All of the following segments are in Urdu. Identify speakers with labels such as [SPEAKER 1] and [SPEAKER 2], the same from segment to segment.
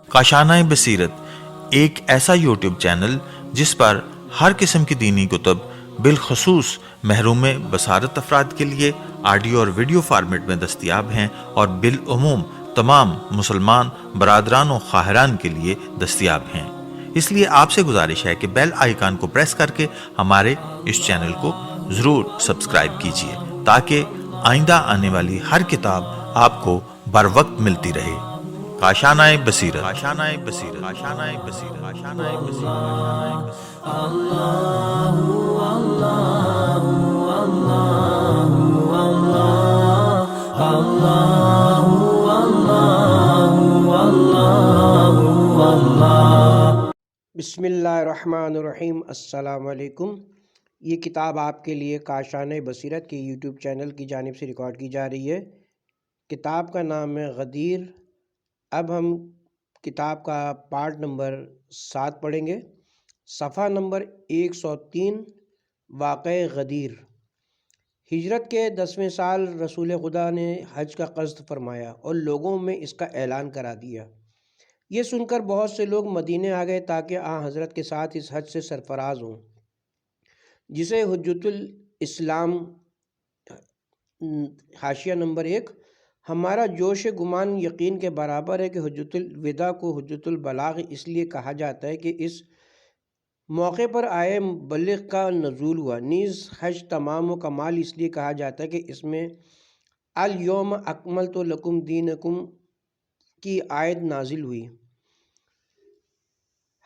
[SPEAKER 1] کاشانۂ بصیرت ایک ایسا یوٹیوب چینل جس پر ہر قسم کی دینی کتب بالخصوص محروم بصارت افراد کے لیے آڈیو اور ویڈیو فارمیٹ میں دستیاب ہیں اور بالعموم تمام مسلمان برادران و خواہران کے لیے دستیاب ہیں۔ اس لیے آپ سے گزارش ہے کہ بیل آئیکن کو پریس کر کے ہمارے اس چینل کو ضرور سبسکرائب کیجیے تاکہ آئندہ آنے والی ہر کتاب آپ کو بر وقت ملتی رہے۔ کاشانۂ بصیرت، کاشانۂ بصیرت، کاشانۂ بصیرت، کاشانۂ بصیرت۔
[SPEAKER 2] بسم اللہ الرحمن الرحیم۔ السلام علیکم۔ یہ کتاب آپ کے لیے کاشانۂ بصیرت کے یوٹیوب چینل کی جانب سے ریکارڈ کی جا رہی ہے۔ کتاب کا نام ہے غدیر۔ اب ہم کتاب کا پارٹ نمبر 7 پڑھیں گے۔ صفحہ نمبر 103، واقعہ غدیر۔ ہجرت کے 10ویں سال رسول خدا نے حج کا قصد فرمایا اور لوگوں میں اس کا اعلان کرا دیا۔ یہ سن کر بہت سے لوگ مدینے آ گئے تاکہ حضرت کے ساتھ اس حج سے سرفراز ہوں، جسے حجۃ الاسلام۔ حاشیہ نمبر 1۔ ہمارا جوش گمان یقین کے برابر ہے کہ حجۃ الوداع کو حجۃ البلاغ اس لیے کہا جاتا ہے کہ اس موقع پر آئے مبلغ کا نزول ہوا، نیز حج تمام و کمال اس لیے کہا جاتا ہے کہ اس میں الیوم اکملت لکم دینکم کی آیت نازل ہوئی۔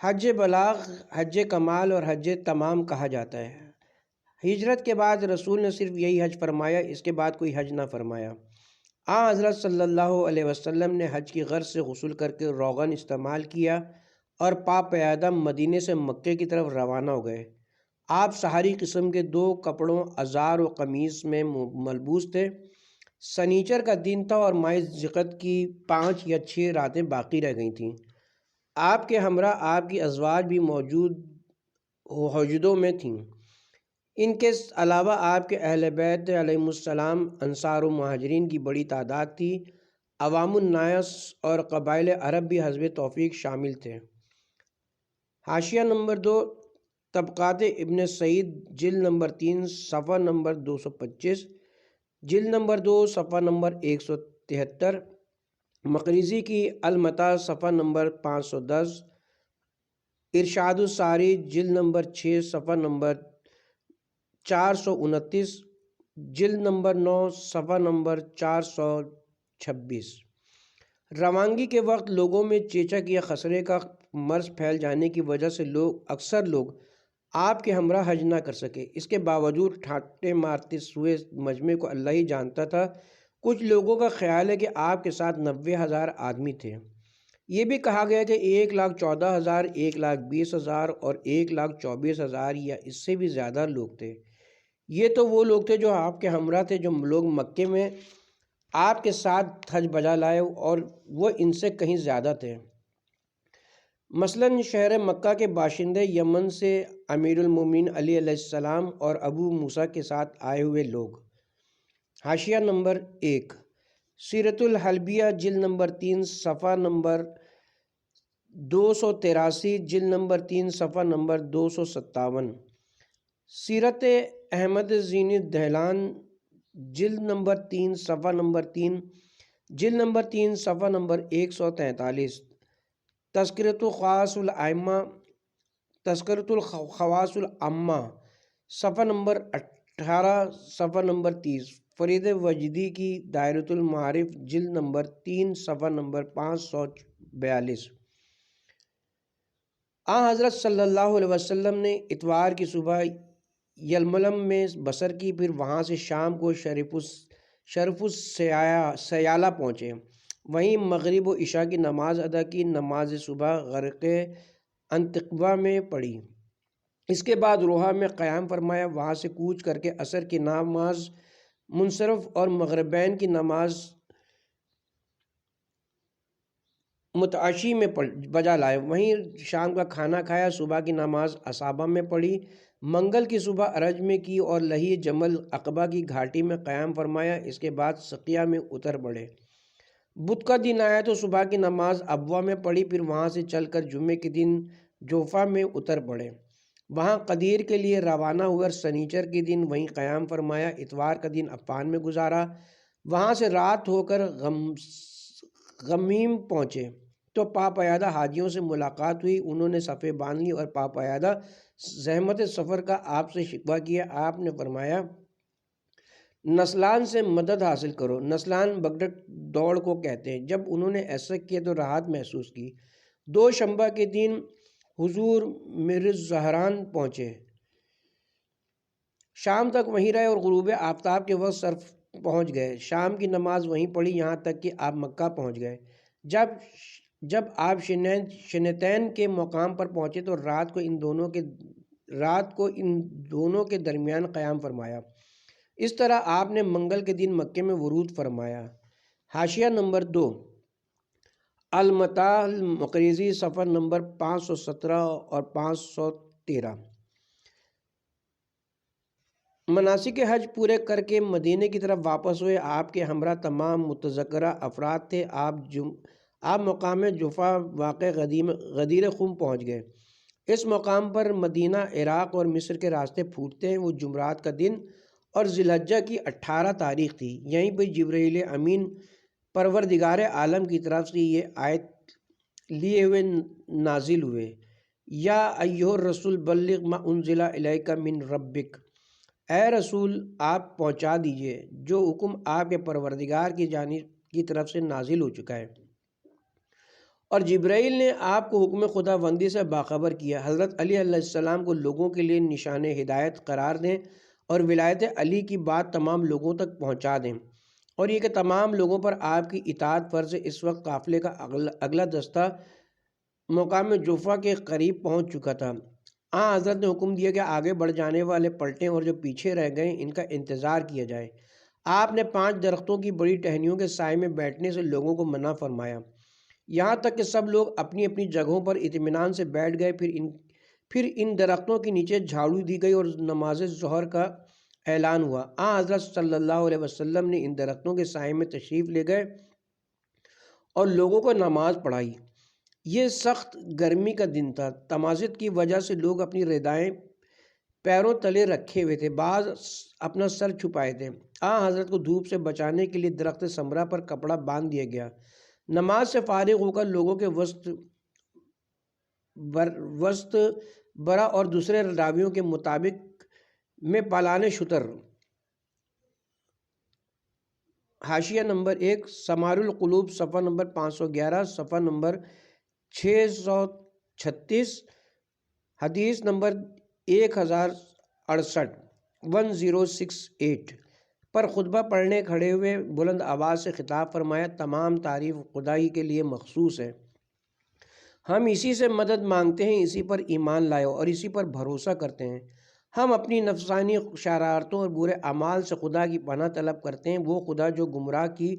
[SPEAKER 2] حج بلاغ، حج کمال اور حج تمام کہا جاتا ہے۔ ہجرت کے بعد رسول نے صرف یہی حج فرمایا، اس کے بعد کوئی حج نہ فرمایا۔ حضرت صلی اللہ علیہ وسلم نے حج کی غرض سے غسل کر کے روغن استعمال کیا اور پا پیادہ مدینے سے مکے کی طرف روانہ ہو گئے۔ آپ سہاری قسم کے 2 کپڑوں ازار و قمیص میں ملبوس تھے۔ سنیچر کا دن تھا اور ماہ ذقت کی 5 یا 6 راتیں باقی رہ گئی تھیں۔ آپ کے ہمراہ آپ کی ازواج بھی موجود حجدوں میں تھیں۔ ان کے علاوہ آپ کے اہل بیت علیہم السلام، انصار و مہاجرین کی بڑی تعداد تھی۔ عوام الناس اور قبائل عرب بھی حسب توفیق شامل تھے۔ حاشیہ نمبر 2، طبقات ابن سعید، جلد نمبر 3، صفحہ نمبر 225، جلد نمبر 2، صفحہ نمبر 173، مقریزی کی المتاع، صفحہ نمبر 510، ارشاد الساری، جلد نمبر 6، صفحہ نمبر 429، جلد نمبر 9، صفحہ نمبر 426۔ روانگی کے وقت لوگوں میں چیچک یا خسرے کا مرض پھیل جانے کی وجہ سے اکثر لوگ آپ کے ہمراہ حج نہ کر سکے۔ اس کے باوجود ٹھاٹے مارتے ہوئے مجمع کو اللہ ہی جانتا تھا۔ کچھ لوگوں کا خیال ہے کہ آپ کے ساتھ 90,000 آدمی تھے۔ یہ بھی کہا گیا کہ 1,14,000، 1,20,000 اور 1,24,000 یا اس سے بھی زیادہ لوگ تھے۔ یہ تو وہ لوگ تھے جو آپ کے ہمراہ تھے۔ جو لوگ مکے میں آپ کے ساتھ حج بجا لائے اور وہ ان سے کہیں زیادہ تھے۔ مثلاً شہر مکہ کے باشندے، یمن سے امیر المومنین علی علیہ السلام اور ابو موسیٰ کے ساتھ آئے ہوئے لوگ۔ حاشیہ نمبر 1، سیرۃ الحلبیہ، جلد نمبر 3، صفحہ نمبر 283، جلد نمبر 3، صفحہ نمبر 257، سیرت احمد زین الدہلان، جلد نمبر 3، صفحہ نمبر 3، جلد نمبر 3، صفحہ نمبر 143، تذکرۃ الخواص العامہ، تذکرۃ الخواص العامہ، صفحہ نمبر 18، صفحہ نمبر 30، فرید وجدی کی دائرۃ المعارف، جلد نمبر 3، صفحہ نمبر 542۔ حضرت صلی اللہ علیہ وسلم نے اتوار کی صبح یلملم میں بسر کی، پھر وہاں سے شام کو شرف السیالہ پہنچے۔ وہیں مغرب و عشاء کی نماز ادا کی۔ نماز صبح غرق انتقبہ میں پڑھی۔ اس کے بعد روحا میں قیام فرمایا۔ وہاں سے کوچ کر کے عصر کی نماز منصرف اور مغربین کی نماز متعشی میں بجا لائے۔ وہیں شام کا کھانا کھایا۔ صبح کی نماز اصابہ میں پڑھی۔ منگل کی صبح عرج میں کی اور لہی جمل عقبہ کی گھاٹی میں قیام فرمایا، اس کے بعد سقیہ میں اتر پڑے۔ بدھ کا دن آیا تو صبح کی نماز ابوا میں پڑھی، پھر وہاں سے چل کر جمعے کے دن جوفا میں اتر پڑے، وہاں قدیر کے لیے روانہ ہوئے اور سنیچر کے دن وہیں قیام فرمایا۔ اتوار کا دن عفان میں گزارا، وہاں سے رات ہو کر غمیم پہنچے تو پاپیادہ حاجیوں سے ملاقات ہوئی، انہوں نے صفیں باندھ لی اور پاپیادہ زحمت سفر کا آپ سے شکوہ کیا۔ آپ نے فرمایا نسلان سے مدد حاصل کرو۔ نسلان بگڈٹ دوڑ کو کہتے ہیں۔ جب انہوں نے ایسا کیا تو راحت محسوس کی۔ دو شنبہ کے دن حضور مرز زہران پہنچے، شام تک وہیں رہے اور غروب آفتاب کے وقت صرف پہنچ گئے۔ شام کی نماز وہیں پڑھی یہاں تک کہ آپ مکہ پہنچ گئے۔ جب آپ شنیتین کے مقام پر پہنچے تو رات کو ان دونوں کے درمیان قیام فرمایا۔ اس طرح آپ نے منگل کے دن مکے میں ورود فرمایا۔ حاشیہ نمبر 2، المتاع المقریضی، صفحہ نمبر 517 اور 513۔ مناسک حج پورے کر کے مدینے کی طرف واپس ہوئے۔ آپ کے ہمراہ تمام متذکرہ افراد تھے۔ آپ مقام جوفا واقع غدیر خم پہنچ گئے۔ اس مقام پر مدینہ، عراق اور مصر کے راستے پھوٹتے ہیں۔ وہ جمعرات کا دن اور ذی الحجہ کی 18 تاریخ تھی۔ یہیں پہ جبرائیل امین پروردگار عالم کی طرف سے یہ آیت لیے ہوئے نازل ہوئے، یا ایھا الرسول بلغ ما انزل الیک من ربک، اے رسول آپ پہنچا دیجئے جو حکم آپ کے پروردگار کی جانب کی طرف سے نازل ہو چکا ہے۔ اور جبرائیل نے آپ کو حکم خداوندی سے باخبر کیا۔ حضرت علی علیہ السلام کو لوگوں کے لیے نشان ہدایت قرار دیں اور ولایت علی کی بات تمام لوگوں تک پہنچا دیں، اور یہ کہ تمام لوگوں پر آپ کی اطاعت فرض ہے۔ اس وقت قافلے کا اگلا دستہ مقام جوفا کے قریب پہنچ چکا تھا۔ حضرت نے حکم دیا کہ آگے بڑھ جانے والے پلٹیں اور جو پیچھے رہ گئے ان کا انتظار کیا جائے۔ آپ نے 5 درختوں کی بڑی ٹہنیوں کے سائے میں بیٹھنے سے لوگوں کو منع فرمایا، یہاں تک کہ سب لوگ اپنی اپنی جگہوں پر اطمینان سے بیٹھ گئے۔ پھر ان درختوں کے نیچے جھاڑو دی گئی اور نماز ظہر کا اعلان ہوا۔ حضرت صلی اللہ علیہ وسلم نے ان درختوں کے سائے میں تشریف لے گئے اور لوگوں کو نماز پڑھائی۔ یہ سخت گرمی کا دن تھا، تمازت کی وجہ سے لوگ اپنی ردائیں پیروں تلے رکھے ہوئے تھے، بعض اپنا سر چھپائے تھے۔ حضرت کو دھوپ سے بچانے کے لیے درخت سمرا پر کپڑا باندھ دیا گیا۔ نماز سے فارغ ہو کر لوگوں کے وسط برا اور دوسرے راویوں کے مطابق میں پالان شتر۔ حاشیہ نمبر 1، سمار القلوب، صفحہ نمبر 511، صفحہ نمبر 636، حدیث نمبر 1068 پر خطبہ پڑھنے کھڑے ہوئے بلند آواز سے خطاب فرمایا، تمام تعریف خدا ہی کے لیے مخصوص ہے، ہم اسی سے مدد مانگتے ہیں، اسی پر ایمان لائے اور اسی پر بھروسہ کرتے ہیں۔ ہم اپنی نفسانی شرارتوں اور برے اعمال سے خدا کی پناہ طلب کرتے ہیں، وہ خدا جو گمراہ کی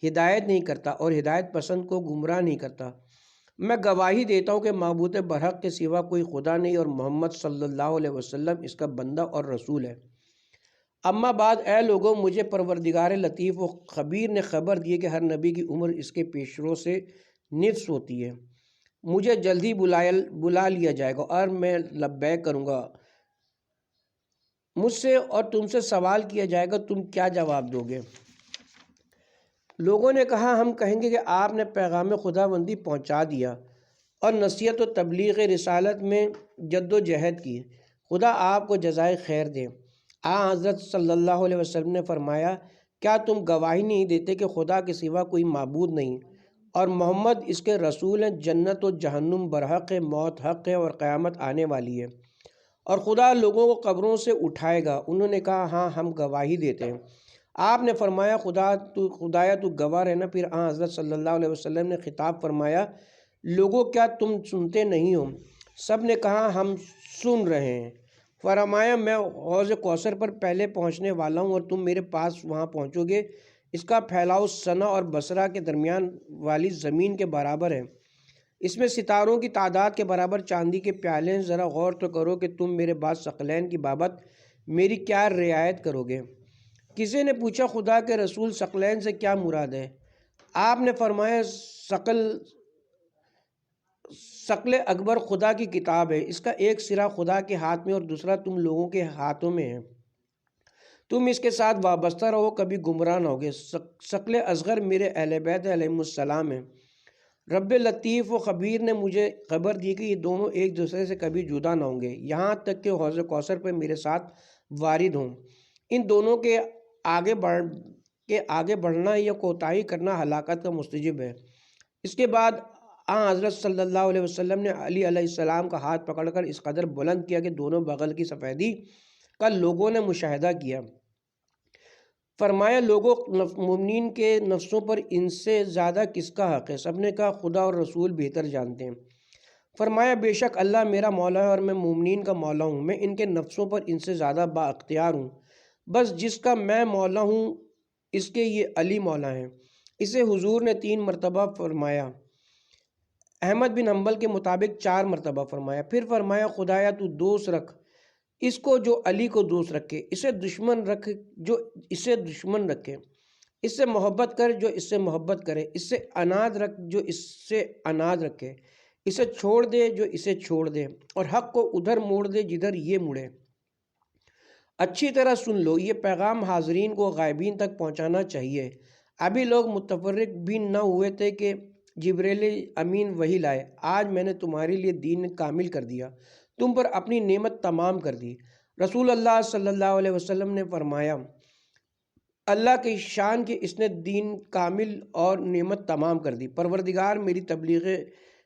[SPEAKER 2] ہدایت نہیں کرتا اور ہدایت پسند کو گمراہ نہیں کرتا۔ میں گواہی دیتا ہوں کہ معبود برحق کے سوا کوئی خدا نہیں اور محمد صلی اللہ علیہ وسلم اس کا بندہ اور رسول ہے۔ اما بعد، اے لوگوں، مجھے پروردگار لطیف و خبیر نے خبر دی کہ ہر نبی کی عمر اس کے پیشرو سے نصف ہوتی ہے۔ مجھے جلدی بلا لیا جائے گا اور میں لبیک کروں گا۔ مجھ سے اور تم سے سوال کیا جائے گا، تم کیا جواب دو گے؟ لوگوں نے کہا، ہم کہیں گے کہ آپ نے پیغام خداوندی پہنچا دیا اور نصیحت و تبلیغ رسالت میں جد و جہد کی، خدا آپ کو جزائے خیر دے۔ حضرت صلی اللہ علیہ وسلم نے فرمایا، کیا تم گواہی نہیں دیتے کہ خدا کے سوا کوئی معبود نہیں اور محمد اس کے رسول ہیں؟ جنت و جہنم برحق ہے، موت حق ہے اور قیامت آنے والی ہے اور خدا لوگوں کو قبروں سے اٹھائے گا۔ انہوں نے کہا، ہاں ہم گواہی دیتے ہیں۔ آپ نے فرمایا، خدایا تو گواہ رہنا۔ پھر حضرت صلی اللہ علیہ وسلم نے خطاب فرمایا، لوگوں کیا تم سنتے نہیں ہو؟ سب نے کہا، ہم سن رہے ہیں۔ فرمایا، میں حوض کوثر پر پہلے پہنچنے والا ہوں اور تم میرے پاس وہاں پہنچو گے۔ اس کا پھیلاؤ صنع اور بصرہ کے درمیان والی زمین کے برابر ہے۔ اس میں ستاروں کی تعداد کے برابر چاندی کے پیالے ہیں۔ ذرا غور تو کرو کہ تم میرے بعد ثقلین کی بابت میری کیا رعایت کرو گے؟ کسی نے پوچھا خدا کے رسول ثقلین سے کیا مراد ہے؟ آپ نے فرمایا ثقل اکبر خدا کی کتاب ہے، اس کا ایک سرا خدا کے ہاتھ میں اور دوسرا تم لوگوں کے ہاتھوں میں ہے، تم اس کے ساتھ وابستہ رہو، کبھی گمراہ نہ ہوگے۔ ثقل اصغر میرے اہل بیت علیہم السلام ہیں۔ رب لطیف و خبیر نے مجھے خبر دی کہ یہ دونوں ایک دوسرے سے کبھی جدا نہ ہوں گے یہاں تک کہ حوض کوثر پہ میرے ساتھ وارد ہوں۔ ان دونوں کے آگے بڑھنا یا کوتاہی کرنا ہلاکت کا مستوجب ہے۔ اس کے بعد حضرت صلی اللہ علیہ وسلم نے علی علیہ السلام کا ہاتھ پکڑ کر اس قدر بلند کیا کہ دونوں بغل کی سفیدی کا لوگوں نے مشاہدہ کیا۔ فرمایا لوگوں مومنین کے نفسوں پر ان سے زیادہ کس کا حق ہے؟ سب نے کہا خدا اور رسول بہتر جانتے ہیں۔ فرمایا بے شک اللہ میرا مولا ہے اور میں مومنین کا مولا ہوں، میں ان کے نفسوں پر ان سے زیادہ با اختیار ہوں، بس جس کا میں مولا ہوں اس کے یہ علی مولا ہیں۔ اسے حضور نے 3 مرتبہ فرمایا، احمد بن حنبل کے مطابق 4 مرتبہ فرمایا۔ پھر فرمایا خدایا تو دوست رکھ اس کو جو علی کو دوست رکھے، اسے دشمن رکھ جو اسے دشمن رکھے، اس سے محبت کر جو اس سے محبت کرے، اس سے اناد رکھ جو اس سے اناد رکھے، اسے چھوڑ دے جو اسے چھوڑ دے، اور حق کو ادھر موڑ دے جدھر یہ مڑے۔ اچھی طرح سن لو، یہ پیغام حاضرین کو غائبین تک پہنچانا چاہیے۔ ابھی لوگ متفرق بھی نہ ہوئے تھے کہ جبریل امین وحی لائے، آج میں نے تمہارے لیے دین کامل کر دیا، تم پر اپنی نعمت تمام کر دی۔ رسول اللہ صلی اللہ علیہ وسلم نے فرمایا اللہ کی شان کہ اس نے دین کامل اور نعمت تمام کر دی، پروردگار میری تبلیغ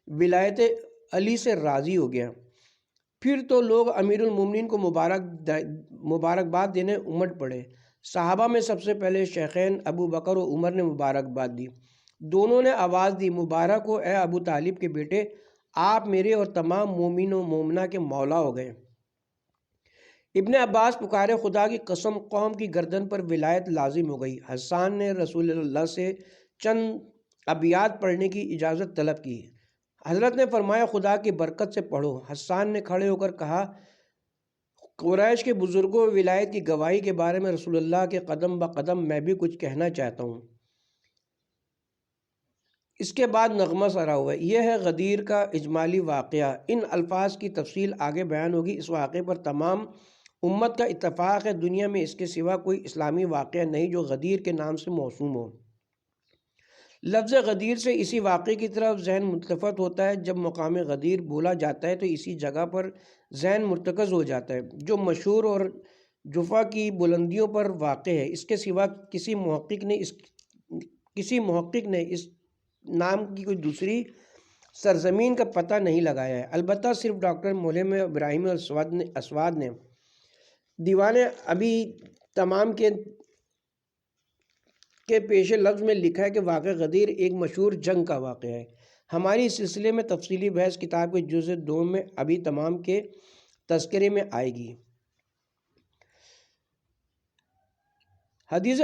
[SPEAKER 2] ولایت علی سے راضی ہو گیا۔ پھر تو لوگ امیر المومنین کو مبارکباد دینے امٹ پڑے۔ صحابہ میں سب سے پہلے شیخین ابو بکر و عمر نے مبارکباد دی۔ دونوں نے آواز دی مبارک ہو اے ابو طالب کے بیٹے، آپ میرے اور تمام مومن و مومنہ کے مولا ہو گئے۔ ابن عباس پکارے خدا کی قسم قوم کی گردن پر ولایت لازم ہو گئی۔ حسان نے رسول اللہ سے چند ابیات پڑھنے کی اجازت طلب کی، حضرت نے فرمایا خدا کی برکت سے پڑھو۔ حسان نے کھڑے ہو کر کہا قریش کے بزرگوں ولایت کی گواہی کے بارے میں رسول اللہ کے قدم بقدم میں بھی کچھ کہنا چاہتا ہوں۔ اس کے بعد نغمہ سرا ہوا ہے۔ یہ ہے غدیر کا اجمالی واقعہ، ان الفاظ کی تفصیل آگے بیان ہوگی۔ اس واقعے پر تمام امت کا اتفاق ہے، دنیا میں اس کے سوا کوئی اسلامی واقعہ نہیں جو غدیر کے نام سے موسوم ہو۔ لفظ غدیر سے اسی واقعے کی طرف ذہن ملتفت ہوتا ہے۔ جب مقام غدیر بولا جاتا ہے تو اسی جگہ پر ذہن مرتکز ہو جاتا ہے جو مشہور اور جفا کی بلندیوں پر واقع ہے۔ اس کے سوا کسی محقق نے اس نام کی کوئی دوسری سرزمین کا پتہ نہیں لگایا ہے، البتہ صرف ڈاکٹر مولم ابراہیم اسواد نے دیوان ابی تمام کے پیش لفظ میں لکھا ہے کہ واقعہ غدیر ایک مشہور جنگ کا واقعہ ہے۔ ہماری اس سلسلے میں تفصیلی بحث کتاب کے جزء 2 میں ابھی تمام کے تذکرے میں آئے گی۔ حدیث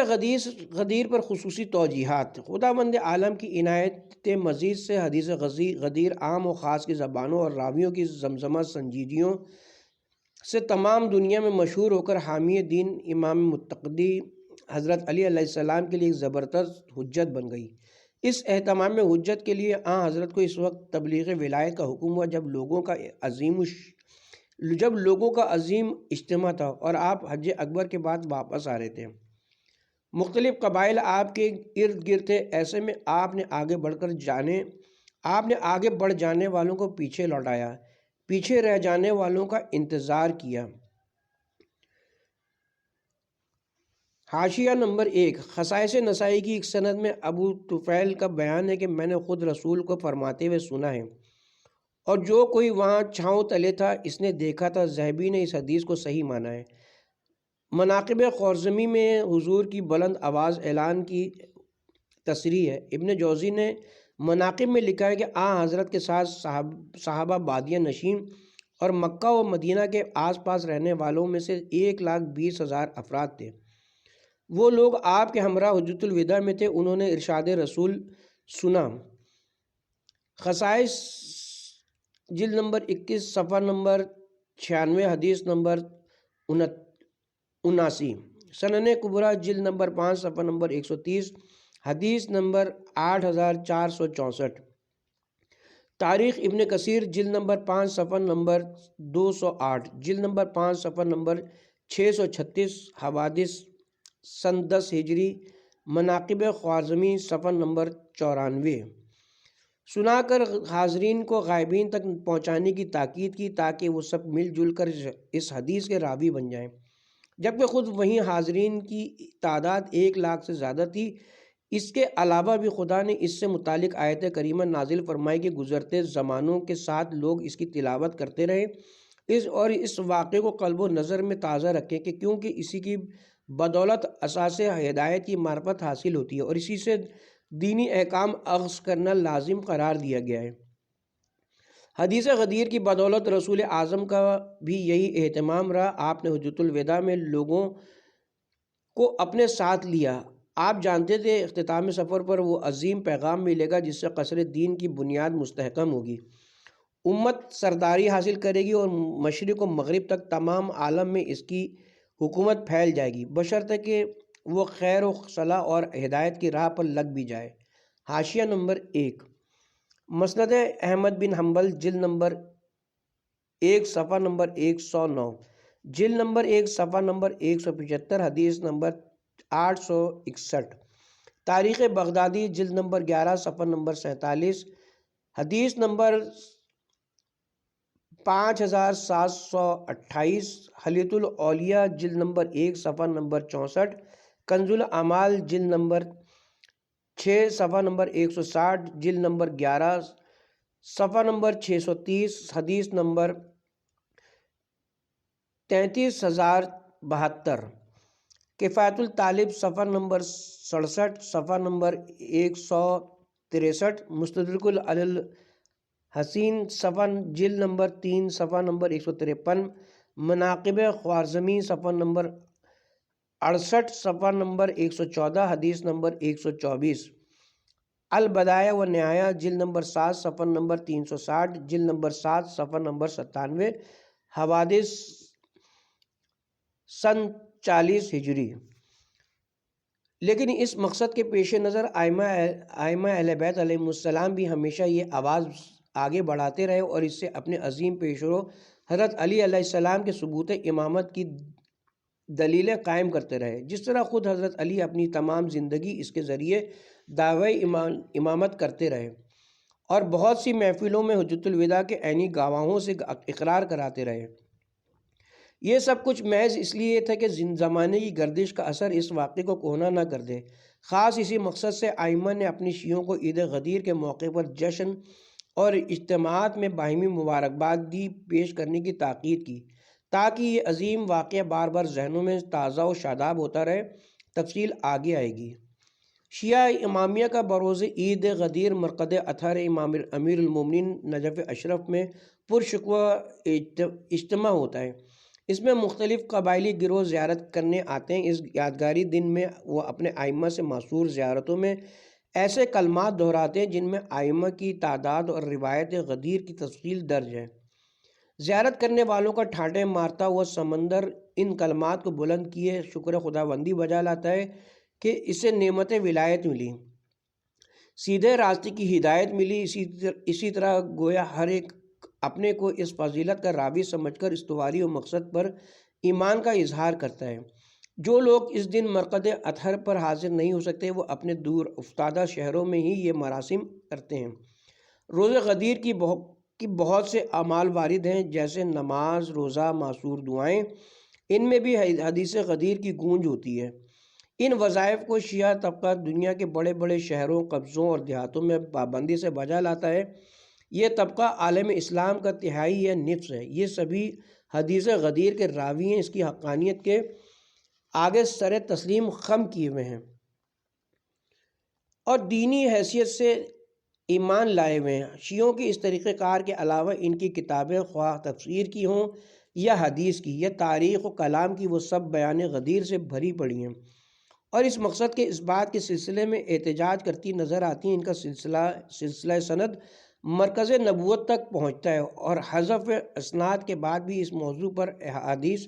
[SPEAKER 2] غدیر پر خصوصی توجیہات۔ خداوند عالم کی عنایت مزید سے حدیث غدیر عام و خاص کی زبانوں اور راویوں کی زمزمہ سنجیدگیوں سے تمام دنیا میں مشہور ہو کر حامی دین امام متقی حضرت علی علیہ السلام کے لیے ایک زبردست حجت بن گئی۔ اس اہتمام حجت کے لیے حضرت کو اس وقت تبلیغ ولایت کا حکم ہوا جب لوگوں کا عظیم اجتماع تھا اور آپ حج اکبر کے بعد واپس آ رہے تھے۔ مختلف قبائل آپ کے ارد گرد تھے، ایسے میں آپ نے آگے بڑھ جانے والوں کو پیچھے لوٹایا، پیچھے رہ جانے والوں کا انتظار کیا۔ حاشیہ نمبر 1 خصائص نسائی کی ایک سند میں ابو طفیل کا بیان ہے کہ میں نے خود رسول کو فرماتے ہوئے سنا ہے اور جو کوئی وہاں چھاؤں تلے تھا اس نے دیکھا تھا۔ ذہبی نے اس حدیث کو صحیح مانا ہے۔ مناقب خوارزمی میں حضور کی بلند آواز اعلان کی تصریح ہے۔ ابن جوزی نے مناقب میں لکھا ہے کہ حضرت کے ساتھ صحابہ بادیہ نشین اور مکہ و مدینہ کے آس پاس رہنے والوں میں سے 1,20,000 افراد تھے۔ وہ لوگ آپ کے ہمراہ حجۃ الوداع میں تھے، انہوں نے ارشاد رسول سنا، خصائص جلد نمبر 21 صفحہ نمبر 96 حدیث نمبر 79، سنن کبریٰ جلد نمبر 5 صفحہ نمبر 130 حدیث نمبر 8464، تاریخ ابن کثیر جلد نمبر 5 صفحہ نمبر 208، جلد نمبر 5 صفحہ نمبر 636، حوادث سن 10 ہجری، مناقب خوارزمی صفحہ نمبر 94، سنا کر حاضرین کو غائبین تک پہنچانے کی تاکید کی تاکہ وہ سب مل جل کر اس حدیث کے راوی بن جائیں، جبکہ خود وہیں حاضرین کی تعداد 1,00,000 سے زیادہ تھی۔ اس کے علاوہ بھی خدا نے اس سے متعلق آیت کریمہ نازل فرمائی کہ گزرتے زمانوں کے ساتھ لوگ اس کی تلاوت کرتے رہے، اس واقعے کو قلب و نظر میں تازہ رکھیں کہ کیونکہ اسی کی بدولت اساس ہدایت کی معرفت حاصل ہوتی ہے اور اسی سے دینی احکام اخذ کرنا لازم قرار دیا گیا ہے۔ حدیث غدیر کی بدولت رسول اعظم کا بھی یہی اہتمام رہا۔ آپ نے حجۃ الوداع میں لوگوں کو اپنے ساتھ لیا۔ آپ جانتے تھے اختتام سفر پر وہ عظیم پیغام ملے گا جس سے قصر دین کی بنیاد مستحکم ہوگی، امت سرداری حاصل کرے گی اور مشرق و مغرب تک تمام عالم میں اس کی حکومت پھیل جائے گی، بشرطے کہ وہ خیر و صلاح اور ہدایت کی راہ پر لگ بھی جائے۔ حاشیہ نمبر 1، مسند احمد بن حنبل جلد نمبر 1 صفحہ نمبر 109، جلد نمبر 1 صفحہ نمبر 175، حدیث نمبر 861، تاریخ بغدادی جلد نمبر 11 صفحہ نمبر 47، حدیث نمبر 5728، حلیۃ الاولیاء جلد نمبر 1 صفحہ نمبر 64، کنز الاعمال جلد نمبر 6 صفحہ نمبر 160، جلد نمبر 11 صفحہ نمبر 630، حدیث نمبر 33072، کفایت الطالب صفحہ نمبر 67 صفحہ نمبر 163، مستدرک علی الحسین صفحہ جلد نمبر 3 صفحہ نمبر 153، مناقب خوارزمی صفحہ نمبر 68 صفحہ نمبر 114، حدیث نمبر 124، البدایہ و نہایہ جلد نمبر 7 صفحہ نمبر 360، جلد نمبر 7 صفحہ نمبر 97، حوادث سن 40 ہجری۔ لیکن اس مقصد کے پیش نظر ائمہ اہل بیت علیہم السلام بھی ہمیشہ یہ آواز آگے بڑھاتے رہے اور اس سے اپنے عظیم پیشرو حضرت علی علیہ السلام کے ثبوت امامت کی دلیلیں قائم کرتے رہے، جس طرح خود حضرت علی اپنی تمام زندگی اس کے ذریعے دعوی امامت کرتے رہے اور بہت سی محفلوں میں حجۃ الوداع کے عینی گواہوں سے اقرار کراتے رہے۔ یہ سب کچھ محض اس لیے تھا کہ زمانے کی گردش کا اثر اس واقعے کو کہنا نہ کر دے۔ خاص اسی مقصد سے ائمہ نے اپنی شیعوں کو عید غدیر کے موقع پر جشن اور اجتماعات میں باہمی مبارکبادی پیش کرنے کی تاکید کی تاکہ یہ عظیم واقعہ بار بار ذہنوں میں تازہ و شاداب ہوتا رہے۔ تفصیل آگے آئے گی۔ شیعہ امامیہ کا بروز عید غدیر مرقد اطہر امام امیر المومنین نجف اشرف میں پرشکوہ اجتماع ہوتا ہے۔ اس میں مختلف قبائلی گروہ زیارت کرنے آتے ہیں۔ اس یادگاری دن میں وہ اپنے ائمہ سے معصور زیارتوں میں ایسے کلمات دہراتے ہیں جن میں ائمہ کی تعداد اور روایت غدیر کی تفصیل درج ہے۔ زیارت کرنے والوں کا ٹھاٹھے مارتا ہوا سمندر ان کلمات کو بلند کیے شکر خداوندی بجا لاتا ہے کہ اسے نعمت ولایت ملی، سیدھے راستے کی ہدایت ملی۔ اسی طرح گویا ہر ایک اپنے کو اس فضیلت کا راوی سمجھ کر استواری و مقصد پر ایمان کا اظہار کرتا ہے۔ جو لوگ اس دن مرقد اطہر پر حاضر نہیں ہو سکتے وہ اپنے دور افتادہ شہروں میں ہی یہ مراسم کرتے ہیں۔ روز غدیر کی بہت سے اعمال وارد ہیں جیسے نماز، روزہ، معصور دعائیں، ان میں بھی حدیث غدیر کی گونج ہوتی ہے۔ ان وظائف کو شیعہ طبقہ دنیا کے بڑے بڑے شہروں، قصبوں اور دیہاتوں میں پابندی سے بجا لاتا ہے۔ یہ طبقہ عالم اسلام کا تہائی یا نصف ہے۔ یہ سبھی حدیث غدیر کے راوی ہیں، اس کی حقانیت کے آگے سر تسلیم خم کیے ہوئے ہیں اور دینی حیثیت سے ایمان لائے ہوئے ہیں۔ شیعوں کی اس طریقہ کار کے علاوہ ان کی کتابیں خواہ تفسیر کی ہوں یا حدیث کی یا تاریخ و کلام کی، وہ سب بیان غدیر سے بھری پڑی ہیں اور اس مقصد کے اس بات کے سلسلے میں احتجاج کرتی نظر آتی ہیں۔ ان کا سلسلہ سند مرکز نبوت تک پہنچتا ہے، اور حذف اسناد کے بعد بھی اس موضوع پر احادیث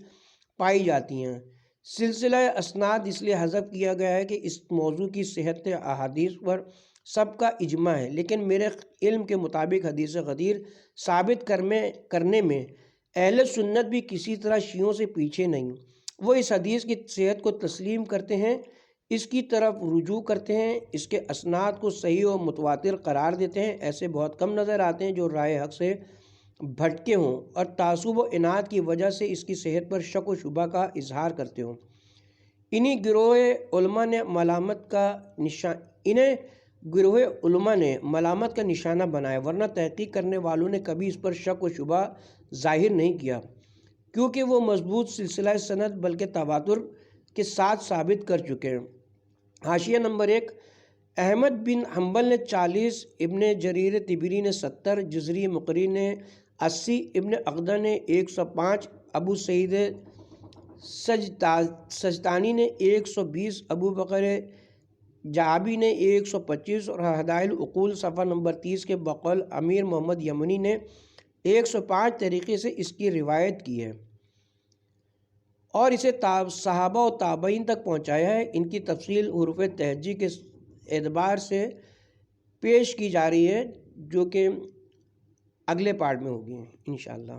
[SPEAKER 2] پائی جاتی ہیں۔ سلسلہ اسناد اس لیے حذف کیا گیا ہے کہ اس موضوع کی صحت احادیث پر سب کا اجماع ہے، لیکن میرے علم کے مطابق حدیث غدیر ثابت کرنے میں اہل سنت بھی کسی طرح شیعوں سے پیچھے نہیں۔ وہ اس حدیث کی صحت کو تسلیم کرتے ہیں، اس کی طرف رجوع کرتے ہیں، اس کے اسناد کو صحیح و متواتر قرار دیتے ہیں۔ ایسے بہت کم نظر آتے ہیں جو رائے حق سے بھٹکے ہوں اور تعصب و عناد کی وجہ سے اس کی صحت پر شک و شبہ کا اظہار کرتے ہوں۔ انہی گروہ علماء نے ملامت کا نشانہ بنایا، ورنہ تحقیق کرنے والوں نے کبھی اس پر شک و شبہ ظاہر نہیں کیا، کیونکہ وہ مضبوط سلسلہ سند بلکہ تواتر کے ساتھ ثابت کر چکے ہیں۔ حاشیہ نمبر 1، احمد بن حنبل نے 40، ابن جریر طبری نے 70، جزری مقری نے 80، ابن عقدہ نے 105، ابو سعید سجستانی نے 120، ابو بکر جعبی نے 125، اور ہدایل العقول صفحہ نمبر 30 کے بقول امیر محمد یمنی نے 105 طریقے سے اس کی روایت کی ہے اور اسے صحابہ و تابعین تک پہنچایا ہے۔ ان کی تفصیل حروف تہجی کے اعتبار سے پیش کی جا رہی ہے، جو کہ اگلے پارٹ میں ہوگی انشاءاللہ۔